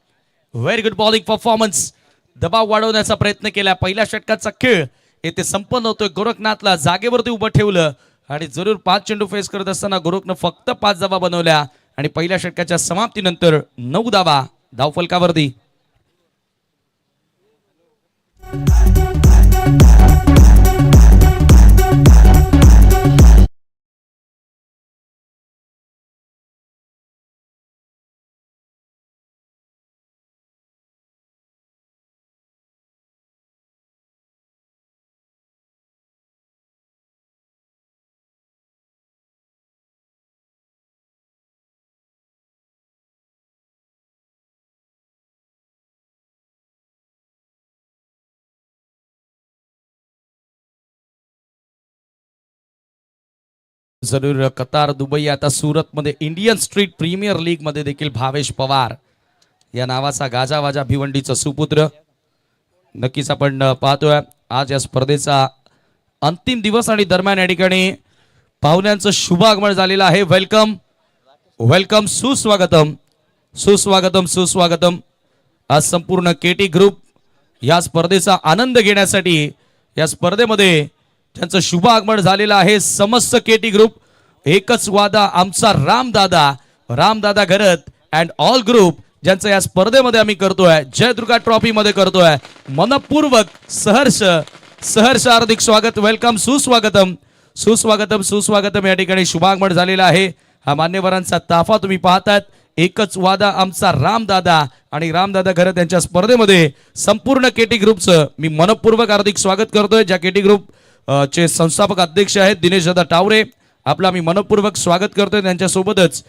Very good bowling performance. दबाव वाढवण्याचा प्रयत्न केला. पहिल्या षटकाचा खेळ येथे संपन्न होतोय. गोरखनाथला जागेवरती उभं ठेवलं आणि जरूर 5 चेंडू फेस करत असताना गोरखनं फक्त 5 धावा बनवल्या आणि पहिल्या षटकाच्या समाप्तीनंतर 9 धावा धावफलकावरती. जरूर कतार, दुबई, आता सुरतमध्ये इंडियन स्ट्रीट प्रीमियर लीग मध्ये देखील भावेश पवार या नावाचा गाजावाजा भिवंडीचा सुपुत्र. नक्कीच आपण पाहतोय आज या स्पर्धेचा अंतिम दिवस आणि दरम्यान या ठिकाणी पाहुण्यांचं शुभ आगमन झालेलं आहे. वेलकम वेलकम, सुस्वागतम सुस्वागतम सुस्वागतम. आज संपूर्ण केटी ग्रुप या स्पर्धेचा आनंद घेण्यासाठी या स्पर्धेमध्ये त्यांचं शुभ आगमन झालेलं आहे. समस्त केटी ग्रुप, एकच वादा आमचा रामदादा, रामदादा घरत अँड ऑल ग्रुप ज्यांचं या स्पर्धेमध्ये आम्ही करतोय, जयदुर्गा ट्रॉफी मध्ये करतोय. मनपूर्वक सहर्ष सहर्ष हार्दिक स्वागत. वेलकम, सुस्वागतम सुस्वागतम सुस्वागतम. या ठिकाणी शुभागमन झालेला आहे. हा मान्यवरांचा ताफा तुम्ही पाहतात. एकच वादा आमचा रामदादा आणि रामदादा घरत यांच्या स्पर्धेमध्ये संपूर्ण केटी ग्रुपचं मी मनपूर्वक हार्दिक स्वागत करतोय. ज्या केटी ग्रुप चे संस्थापक अध्यक्ष आहेत दिनेश दादा टावरे, आपला मी मनपूर्वक स्वागत करतोय. त्यांच्यासोबतच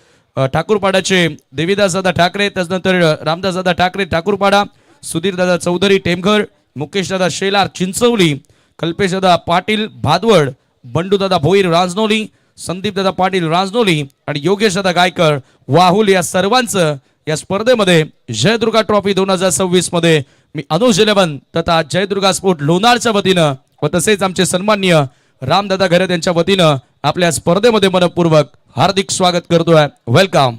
ठाकूरपाड्याचे देवीदास दादा ठाकरे, त्याचनंतर रामदास दादा ठाकरे ठाकूरपाडा, सुधीर दादा चौधरी टेमघर, मुकेश दादा शेलार चिंचवली, कल्पेश दादा पाटील भादवड, बंडू दादा भोईर राजनोली, संदीप दादा पाटील राजनोली आणि योगेश दादा गायकर वाहुल या सर्वांचं या स्पर्धेमध्ये जयदुर्गा ट्रॉफी 2026 मध्ये मी अनुज 11 तथा जयदुर्गा स्पोर्ट लोणारच्या वतीनं व तसेच आमचे सन्माननीय रामदादा घरत यांच्या वतीनं आपल्या स्पर्धेमध्ये मनपूर्वक हार्दिक स्वागत करतोय. वेलकम.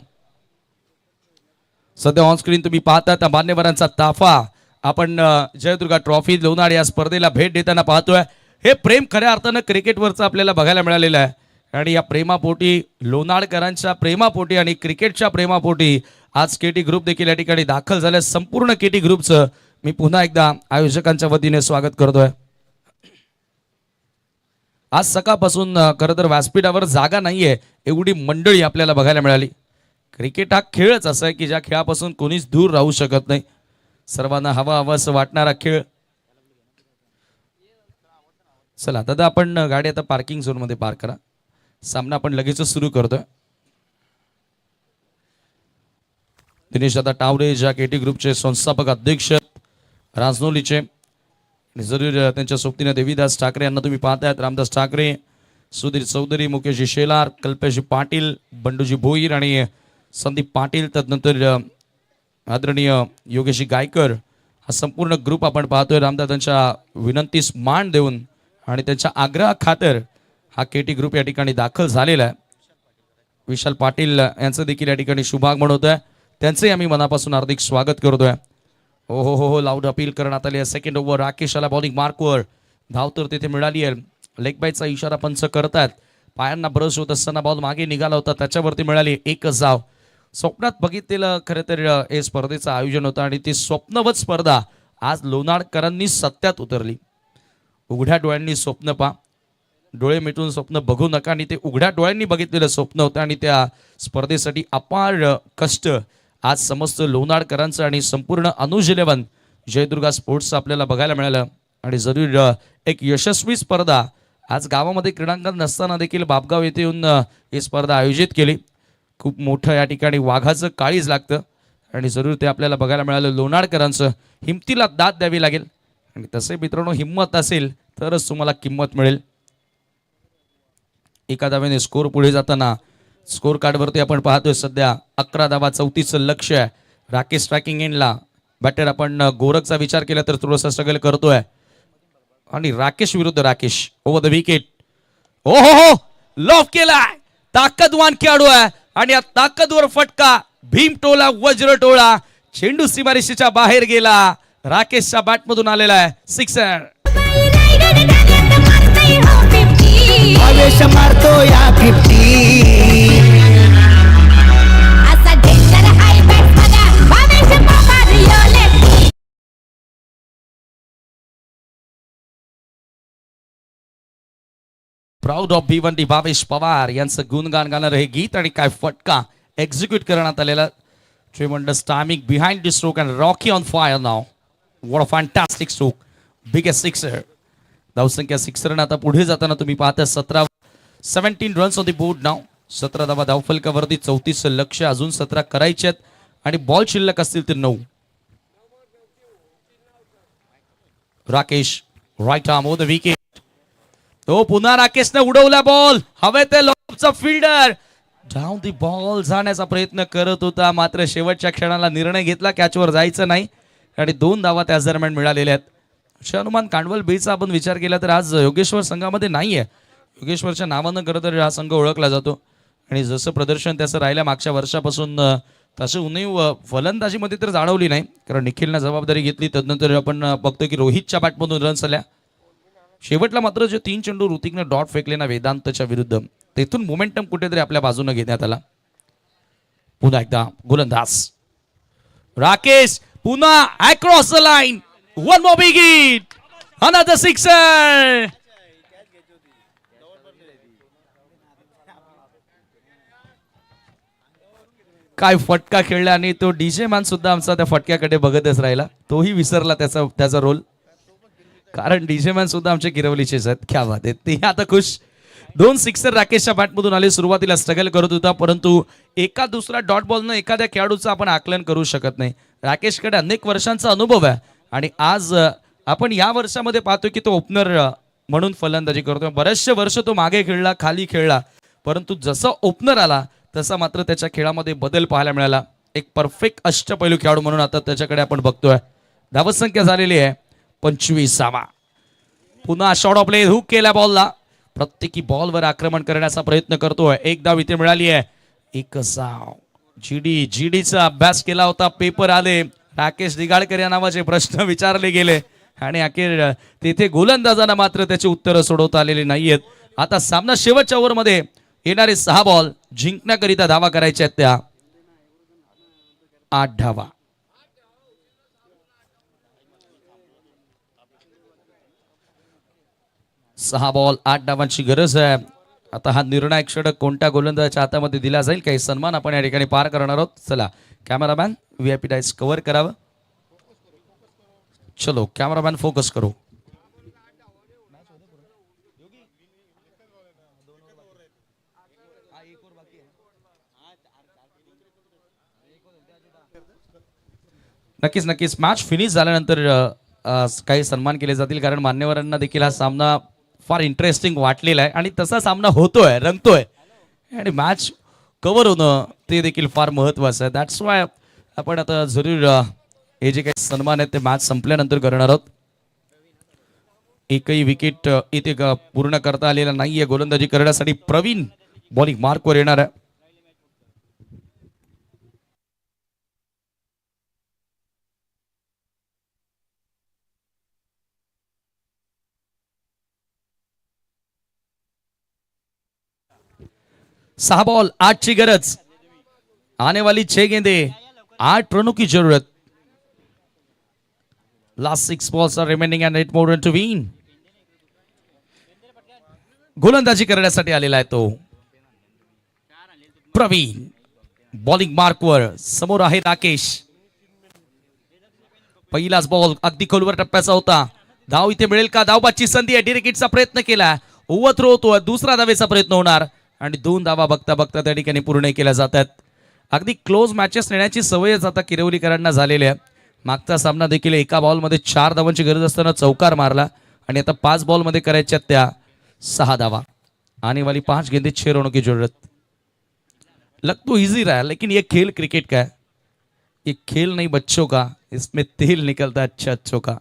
सध्या ऑन स्क्रीन तुम्ही पाहता मान्यवरांचा ताफा आपण जयदुर्गा ट्रॉफी लोणार या स्पर्धेला भेट देताना पाहतोय. हे प्रेम खऱ्या अर्थानं क्रिकेटवरचं आपल्याला बघायला मिळालेलं आहे आणि या प्रेमापोटी, लोणारकरांच्या प्रेमापोटी आणि क्रिकेटच्या प्रेमापोटी आज केटी ग्रुप देखील या ठिकाणी दाखल झाल्या. संपूर्ण केटी ग्रुपचं मी पुन्हा एकदा आयोजकांच्या वतीने स्वागत करतोय. आज सकाळपासून खरं तर व्यासपीठावर जागा नाहीये एवढी मंडळी आपल्याला बघायला मिळाली. क्रिकेट हा खेळच असा आहे की ज्या खेळापासून कोणीच दूर राहू शकत नाही. सर्वांना हवा हवासं वाटणारा खेळ. चला दादा, आपण गाडी आता पार्किंग झोन मध्ये पार्क करा. सामना आपण लगेच सुरू करतोय. दिनेश दादा टावरे, ज्या केटी ग्रुपचे संस्थापक अध्यक्ष राजनोलीचे, जरूर त्यांच्या सोबतीने देवीदास ठाकरे यांना तुम्ही पाहतायत. रामदास ठाकरे, सुधीर चौधरी, मुकेशजी शेलार, कल्पेशजी पाटील, बंडूजी भोईर आणि संदीप पाटील, त्यानंतर आदरणीय योगेशजी गायकर, हा संपूर्ण ग्रुप आपण पाहतोय. रामदादांच्या विनंतीस मान देऊन आणि त्यांच्या आग्रहा खातर हा केटी ग्रुप या ठिकाणी दाखल झालेला आहे. विशाल पाटील यांचं देखील या ठिकाणी शुभागमन होत आहे. त्यांचंही आम्ही मनापासून हार्दिक स्वागत करतोय. हो हो हो हो, लाऊड अपील करण्यात आली आहे. सेकंड ओव्हर, राकेशला बॉलिंग मार्कवर धाव तर तिथे मिळाली आहे. लेग बायचा इशारा पंच करतात. पायांना ब्रश होत असताना बॉल मागे निघाला होता, त्याच्यावरती मिळाली एकच धाव. स्वप्नात बघितलेलं खरं तर हे स्पर्धेचं आयोजन होतं आणि ती स्वप्नवत स्पर्धा आज लोणारकरांनी सत्यात उतरली. उघड्या डोळ्यांनी स्वप्न पहा, डोळे मिटून स्वप्न बघू नका. आणि ते उघड्या डोळ्यांनी बघितलेलं स्वप्न होतं आणि त्या स्पर्धेसाठी अपार कष्ट आज समस्त लोणारकरांचं आणि संपूर्ण अनुज 11 जयदुर्गा स्पोर्ट्सचं आपल्याला बघायला मिळालं. आणि जरूर एक यशस्वी स्पर्धा आज गावामध्ये क्रीडांगण नसताना देखील बापगाव येथे येऊन ही स्पर्धा आयोजित केली. खूप मोठं या ठिकाणी वाघाचं काळीज लागतं आणि जरूर ते आपल्याला बघायला मिळालं. लोणारकरांचं हिमतीला दाद द्यावी लागेल आणि तसे मित्रांनो, हिंमत असेल तरच तुम्हाला किंमत मिळेल. एका धावेने स्कोर पुढे जाताना स्कोर कार्डवरती आपण पाहतोय सध्या 11 धावा 34चं लक्ष आहे. राकेश ट्रॅकिंग एंडला बॅटर आपण गोरखचा विचार केला तर थोडासा स्ट्रगल करतोय आणि राकेश विरुद्ध राकेश ओव्हर द विकेट. ओ हो लॉफ केलाय, ताकदवान खेळाडू आहे आणि या ताकदवर फटका, भीम टोला वज्र टोळा, चेंडू सीमारेषेच्या बाहेर गेला, राकेशच्या बॅट मधून आलेला आहे सिक्सर. आवेश मारतो या 50. असा डेंजर हाय बॅट बघा, आवेश मारतो lefty. Proud of Bhiwandi Bhavesh Pawar यांचं गुणगान गाणारं हे गीत आणि काय फटका एक्झिक्यूट करण्यात आलेला. Tremendous timing behind the stroke and Rocky on fire नाव. What a fantastic stroke, biggest sixer. धावसंख्या सिक्सरनं आता पुढे जाताना तुम्ही पाहता 17 रन्स ऑन द बोर्ड नाव. 17 धावा धावफलकावरती, 34 लक्ष, अजून 17 करायचे आहेत आणि बॉल शिल्लक असतील ते 9. Rakesh right arm over the wicket. तो पुन्हा राकेशने उडवला बॉल, हवे ते लॉबचा फिल्डर डाऊन दी बॉल जाण्याचा प्रयत्न करत होता, मात्र शेवटच्या क्षणाला निर्णय घेतला कॅचवर जायचं नाही आणि 2 धावा त्याच दरम्यान मिळालेल्या आहेत. हनुमान कांडवल बेचा आपण विचार केला तर आज योगेश्वर संघामध्ये नाहीये. योगेश्वरच्या नावानं खरं तर हा संघ ओळखला जातो आणि जसं प्रदर्शन त्याचं राहिलं मागच्या वर्षापासून तशी उणीव फलंदाजीमध्ये तर जाणवली नाही, कारण निखिलनं जबाबदारी घेतली. तदनंतर आपण बघतो की रोहितच्या बॅटमधून रन्स आल्या. शेवटला मात्र जे 3 चेंडू ऋतिकनं डॉट फेकले ना वेदांतच्या विरुद्ध, तेथून मोमेंटम कुठेतरी आपल्या बाजूने घेण्यात आला. पुन्हा एकदा गोलंदाज राकेश, पुन्हा across the line, one more big hit, another sixer. काय फटका खेळला आणि तो डीजे मॅन सुद्धा आमचा त्या फटक्याकडे बघतच राहिला. तोही विसरला त्याचा रोल, कारण डीजे मॅन सुद्धा आमचे गिरवलीचेच आहेत. क्या बात आहे, ते आता खुश. 2 सिक्सर राकेशच्या बॅटमधून आले. सुरुवातीला स्ट्रगल करत होता, परंतु एका दुसरा डॉट बॉलनं एखाद्या खेळाडूचं आपण आकलन करू शकत नाही. राकेशकडे अनेक वर्षांचा अनुभव आहे आणि आज आपण या वर्षामध्ये पाहतो की तो ओपनर म्हणून फलंदाजी करतो. बरेचसे वर्ष तो मागे खेळला, खाली खेळला, परंतु जसा ओपनर आला तसा मात्र त्याच्या खेळामध्ये बदल पाहायला मिळाला. एक परफेक्ट अष्टपैलू खेळाडू म्हणून आता त्याच्याकडे आपण बघतोय. धावत संख्या झालेली आहे 25. पुन्हा शॉट ऑफ प्ले, हुक केला बॉलला, प्रत्येकी बॉलवर आक्रमण करण्याचा प्रयत्न करतोय. एक धाव इथे मिळाली आहे. एक साव जीडीचा अभ्यास केला होता, पेपर आले, राकेश दिगाडकर या नावाचे प्रश्न विचारले गेले आणि अखेर तेथे गोलंदाजांना मात्र त्याची उत्तरं सोडवता आलेली नाहीयेत. आता सामना शेवटच्या ओव्हरमध्ये येणारे 6 बॉल जिंकण्याकरिता धावा करायच्या आहेत त्या 8 धावा. सहा बॉल 8 धावांची गरज आहे. आता हा निर्णायक षटक कोणत्या गोलंदाजाच्या हातामध्ये दिला जाईल, काही सन्मान आपण या ठिकाणी पार करणार आहोत. चला कॅमेरामॅन व्हीआयपी डायस कव्हर करावं. चलो कॅमेरामॅन फोकस करो. नक्कीच मॅच फिनिश झाल्यानंतर काही सन्मान केले जातील, कारण मान्यवरांना देखील हा सामना फार इंटरेस्टिंग वाटलेला आहे आणि तसा सामना होतोय, रंगतोय आणि मॅच कव्हर होणं ते देखील फार महत्वाचं आहे. दॅट्स वाय आपण आता जरूर हे जे काही सन्मान आहेत ते मॅच संपल्यानंतर करणार आहोत. एकही विकेट इथे पूर्ण करता आलेला नाहीये. गोलंदाजी करण्यासाठी प्रवीण बॉलिंग मार्कवर येणार आहे. सहा बॉल 8 ची गरज, आने वाली 6 गेंदे 8 रनों की जरूरत. Last 6 balls are remaining and 8 more run to win. गोलंदाजी करण्यासाठी आलेला आहे तो प्रवीण. बॉलिंग मार्कवर समोर आहे राकेश. पहिलाच बॉल अगदी खोलवर टप्प्याचा होता. धाव इथे मिळेल का? धावबाची संधी आहे. डिरेकिटचा प्रयत्न केला, ओव्हर थ्रो होतो, दुसरा धावेचा प्रयत्न होणार आणि 2 धावा बघता बघता त्या ठिकाणी पूर्ण केल्या जातात. अगदी क्लोज मॅचेस नेण्याची सवयच आता किरवलीकरांना झालेली आहे. मागचा सामना देखील एका बॉलमध्ये 4 धावांची गरज असताना चौकार मारला आणि आता 5 बॉलमध्ये करायच्या त्या 6 धावा. आने वाली 5 गेंदे 6 रनों की जरूरत. लग तो इजी रहा, लेकिन ये खेल क्रिकेट का है. ये खेल नहीं बच्चों का, इसमें तेल निकलता है अच्छे अच्छों का.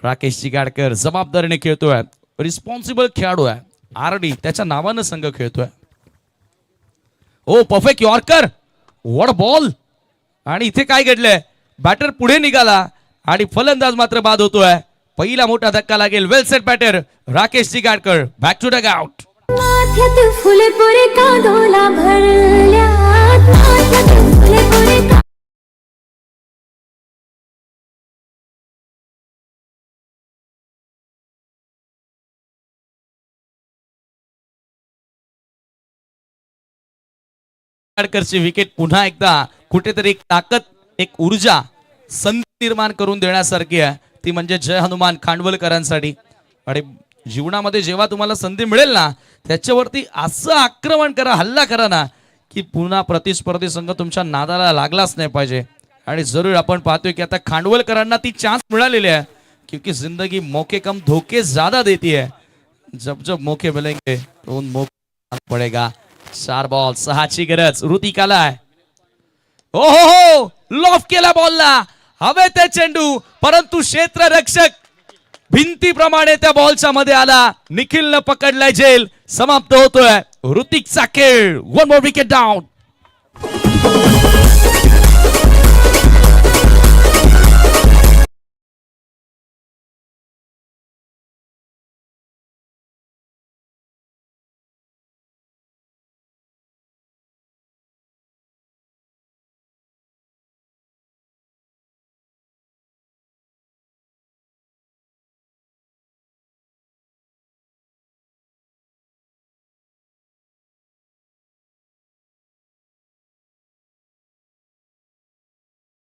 राकेश जिगाडकर जबाबदारीने खेळतोय, रिस्पॉन्सिबल खेळाडू आहे. आरडी त्याच्या नावानं संघ खेळतोय. ओ परफेक्ट यॉर्कर, व्हॉट बॉल. आणि इथे काय घडलंय, बॅटर पुढे निघाला आणि फलंदाज मात्र बाद होतोय. पहिला मोठा धक्का लागेल. Well set batter Rakesh Jigadkar. Back to the hut. माथ्यात फुले पुरे कांदोला भरल्यात, माथ्यात फुले पुरे जिगाडकरची विकेट पुन्हा एकदा कुठेतरी एक ताकद, एक ऊर्जा, संधी निर्माण करून देण्यासारखी आहे. ती म्हणजे जय हनुमान खांडवलकरांसाठी. आणि जीवनामध्ये जेव्हा तुम्हाला संधी मिळेल ना, त्याच्यावरती असं आक्रमण करा, हल्ला करा ना, की पुन्हा प्रतिस्पर्धी संघ तुमच्या नादाला लागलाच नाही पाहिजे. आणि जरूर आपण पाहतोय की आता खांडवलकरांना ती चान्स मिळालेली आहे, क्योंकि जिंदगी मौके कम धोके ज्यादा देती है. जब जब मौके मिलेंगे तो उन मौके पडेगा. 4 बॉल 6ची गरज ऋतिकाला आहे. हो हो हो, लॉफ केला बॉलला, हवे ते चेंडू, परंतु क्षेत्ररक्षक भिंतीप्रमाणे त्या बॉलच्या मध्ये आला. निखिलनं पकडलाय झेल. समाप्त होतोय ऋतिकचा खेळ. 1 मोर विकेट डाऊन.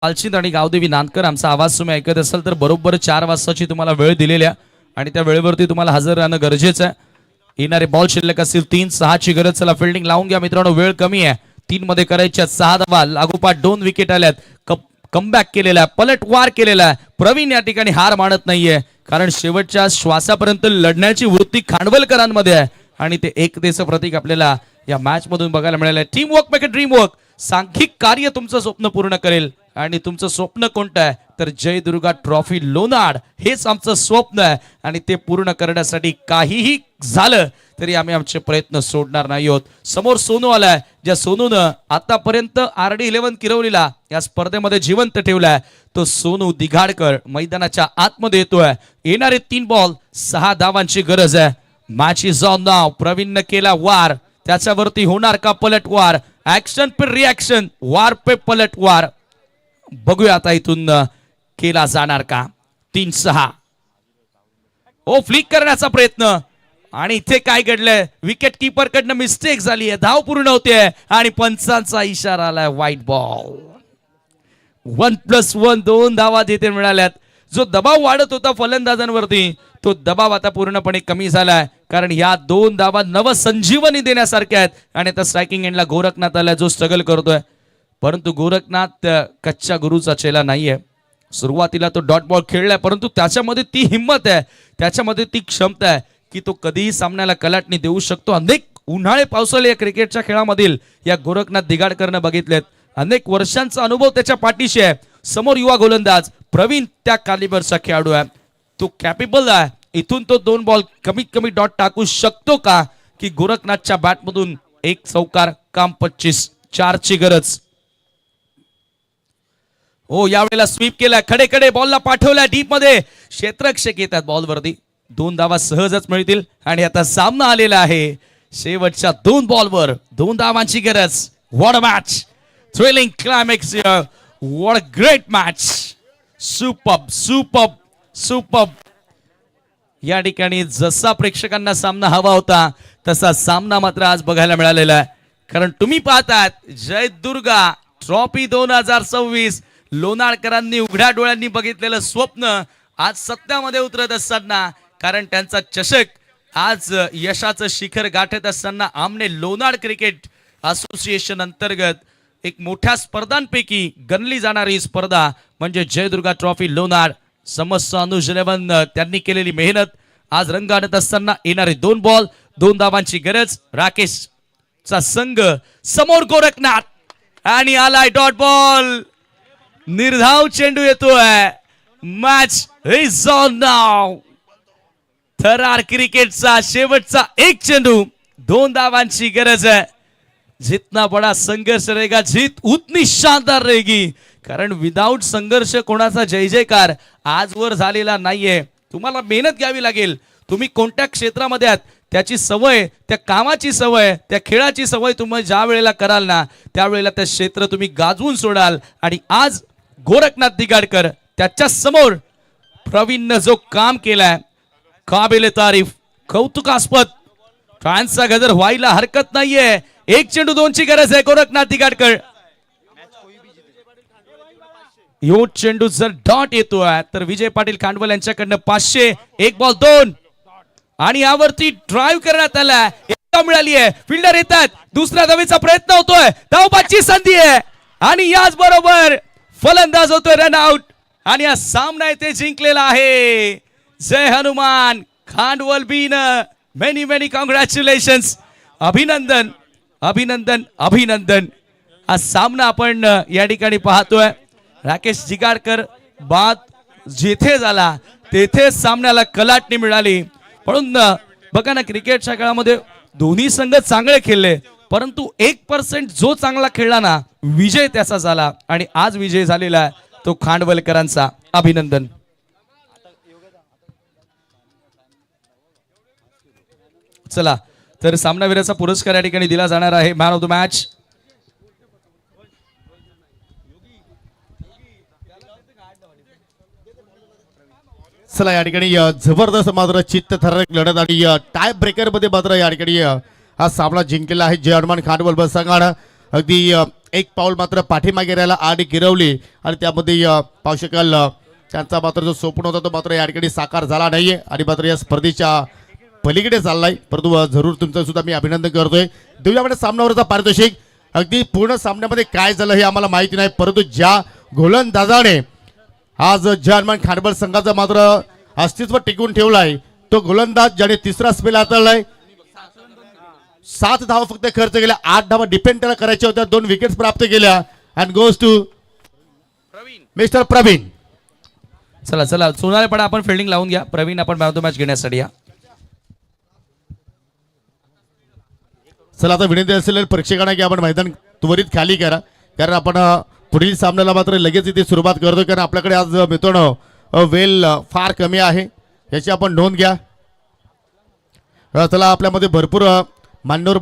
पालचिंद आणि गावदेवी नांदकर, आमचा आवाज तुम्ही ऐकत असाल तर बरोबर 4 वाजताची तुम्हाला वेळ दिलेली आहे आणि त्या वेळेवरती तुम्हाला हजर राहणं गरजेचं आहे. येणारे बॉल शिल्लक असतील 3. 6ची गरज. चला फिल्डिंग लावून घ्या मित्रांनो, वेळ कमी आहे. 3 मध्ये करायच्या 6 धावा. लागोपाठ 2 विकेट आल्यात. कमबॅक केलेला आहे, पलटवार केलेला आहे. प्रवीण या ठिकाणी हार मानत नाहीये, कारण शेवटच्या श्वासापर्यंत लढण्याची वृत्ती खांडवलकरांमध्ये आहे आणि ते एकतेचं प्रतीक आपल्याला या मॅच मधून बघायला मिळालं आहे. Team work make a dream work. सांघिक कार्य तुमचं स्वप्न पूर्ण करेल. आणि तुमचं स्वप्न कोणतं आहे तर जय दुर्गा ट्रॉफी लोणार, हेच आमचं स्वप्न आहे. आणि ते पूर्ण करण्यासाठी काहीही झालं तरी आम्ही आमचे प्रयत्न सोडणार नाही आहोत. समोर सोनू आलाय, ज्या सोनूनं आतापर्यंत RD11 किरवलीला या स्पर्धेमध्ये जिवंत ठेवलाय. तो सोनू दिघाडकर मैदानाच्या आतमध्ये येतोय. येणारे 3 बॉल 6 धावांची गरज आहे. मॅच इज ऑन नाव. प्रवीणनं केला वार, त्याच्यावरती होणार का पलटवार. ऍक्शन पे रिएक्शन, वार पे पलटवार. बघूया आता इथून केला जाणार का. 3-6. ओ फ्लिक करण्याचा प्रयत्न आणि इथे काय घडलंय, विकेट किपर कडनं मिस्टेक झाली आहे. धाव पूर्ण होते आणि पंचांचा इशारा आलाय वाईट बॉल. 1+1 2 धावा तिथे मिळाल्यात. जो दबाव वाढत होता फलंदाजांवरती तो दबाव आता पूर्णपणे कमी झालाय, कारण या 2 धावा नवसंजीवनी देण्यासारख्या आहेत. आणि आता स्ट्रायकिंग एंडला गोरखनाथ आलाय, जो स्ट्रगल करतोय. परंतु गोरखनाथ कच्च्या गुरुचा चेला नाहीये. सुरुवातीला तो डॉट बॉल खेळलाय, परंतु त्याच्यामध्ये ती हिंमत आहे, त्याच्यामध्ये ती क्षमता आहे की तो कधीही सामन्याला कलाटणी देऊ शकतो. अनेक उन्हाळे पावसाळे या क्रिकेटच्या खेळामधील या गोरखनाथ दिघाडकरनं बघितलेत. अनेक वर्षांचा अनुभव त्याच्या पाठीशी आहे. समोर युवा गोलंदाज प्रवीण त्या कालिबरचा खेळाडू आहे. तो कॅपेबल आहे. इथून तो 2 बॉल कमीत कमी डॉट टाकू शकतो का, की गोरखनाथच्या बॅटमधून 1 चौकार काम 25. 4ची गरज. हो, यावेळेला स्वीप केलाय, खडे खडे बॉलला पाठवलाय डीप मध्ये. क्षेत्ररक्षक येतात बॉलवरती. 2 धावा सहजच मिळतील आणि आता सामना आलेला आहे. शेवटच्या 2 बॉलवर 2 धावांची गरज. What a match, thrilling climax here. What a great match. Superb superb superb. या ठिकाणी जसा प्रेक्षकांना सामना हवा होता तसा सामना मात्र आज बघायला मिळालेला आहे. कारण तुम्ही पाहतात जय दुर्गा ट्रॉफी 2026 लोणारकरांनी उघड्या डोळ्यांनी बघितलेलं स्वप्न आज सत्यामध्ये उतरत असताना, कारण त्यांचा चषक आज यशाचं शिखर गाठत असताना आमने लोणार क्रिकेट असोसिएशन अंतर्गत एक मोठ्या स्पर्धांपैकी गणली जाणारी स्पर्धा म्हणजे जय दुर्गा ट्रॉफी लोणार. समस्त अनुज 11 त्यांनी केलेली मेहनत आज रंग आणत असताना येणारे 2 बॉल 2 धावांची गरज. राकेश चा संघ समोर गोरखनाथ आणि आलाय डॉट बॉल. निर्धाव चेंडू येतोय. मॅच इज ऑन नाव. थरार क्रिकेटचा शेवटचा एक चेंडू, 2 धावांची गरज आहे. जितना बड़ा संघर्ष रहेगा जीत उतनी शानदार रहेगी. कारण विदाऊट संघर्ष कोणाचा जय जयकार आजवर झालेला नाहीये. तुम्हाला मेहनत घ्यावी लागेल. तुम्ही कोणत्या क्षेत्रामध्ये आहात त्याची सवय, त्या कामाची सवय, त्या खेळाची सवय तुम्ही ज्या वेळेला कराल ना त्यावेळेला त्या क्षेत्र तुम्ही गाजवून सोडाल. आणि आज गोरखनाथ दिगाडकर त्याच्या समोर प्रवीणनं जो काम केलाय काबिले तारीफ, कौतुकास्पद. फॅन्सचा गजर व्हायला हरकत नाहीये. एक चेंडू 2ची गरज आहे गोरखनाथ दिगाडकर. यो चेंडू जर डॉट येतोय तर विजय पाटील खांडवल यांच्याकडनं 500. 1 बॉल 2 आणि यावरती ड्राईव्ह करण्यात आला. एक मिळाली आहे. फिल्डर येतात. दुसऱ्या धावेचा प्रयत्न होतोय. धावबाची संधी आहे आणि याच बरोबर फलंदाज होतोय रन आउट. आणि हा सामना इथे जिंकलेला आहे. जय हनुमान खांडवल बीन. Many many congratulations. अभिनंदन अभिनंदन अभिनंदन. हा सामना आपण या ठिकाणी पाहतोय. राकेश जिगाडकर बाद जेथे झाला तेथे सामन्याला कलाटणी मिळाली. म्हणून बघा ना क्रिकेटच्या खेळामध्ये दोन्ही संघ चांगले खेळले परंतु 1% जो चांगला खेळला ना विजय त्याचा झाला. आणि आज विजय झालेला आहे तो खांडवलकरांचा. अभिनंदन. चला तर सामनावीराचा पुरस्कार या ठिकाणी दिला जाणार आहे. मॅन ऑफ द मॅच चला या ठिकाणी जबरदस्त मात्र चित्तथरारक लढत आणि टाय ब्रेकर मध्ये मात्र या ठिकाणी हा सामना जिंकलेला आहे. जय हनुमान खांडवल बस संघानं अगदी एक पाऊल मात्र पाठीमागे राहायला आणि गिरवली आणि त्यामध्ये पाहू शकाल त्यांचा मात्र जो स्वप्न होता तो मात्र या ठिकाणी साकार झाला नाहीये आणि मात्र या स्पर्धेच्या पलीकडे चाललाय. परंतु जरूर तुमचं सुद्धा मी अभिनंदन करतोय. देऊयामध्ये सामन्यावरचा पारितोषिक. अगदी पूर्ण सामन्यामध्ये काय झालं हे आम्हाला माहिती नाही परंतु ज्या गोलंदाजाने आज जय हनुमान खांडवल संघाचं मात्र अस्तित्व टिकवून ठेवलाय तो गोलंदाज ज्याने तिसरा स्पेल हाताळलाय. 7 धावा फक्त खर्च केल्या. 8 धावा डिफेंड त्याला करायच्या होत्या. 2 विकेट्स प्राप्त केल्या and goes to mister Praveen. चला चला सोनारेपणा आपण फिल्डिंग लावून घ्या. प्रवीण आपण मॅन ऑफ द मॅच घेण्यासाठी या. चला आता विनंती असेल प्रेक्षकांना की आपण मैदान त्वरित खाली करा कारण आपण पुढील सामन्याला मात्र लगेच इथे सुरुवात करतो कारण आपल्याकडे आज मित्रांनो वेल फार कमी आहे याची आपण नोंद घ्या. चला आपल्यामध्ये भरपूर मान्यवर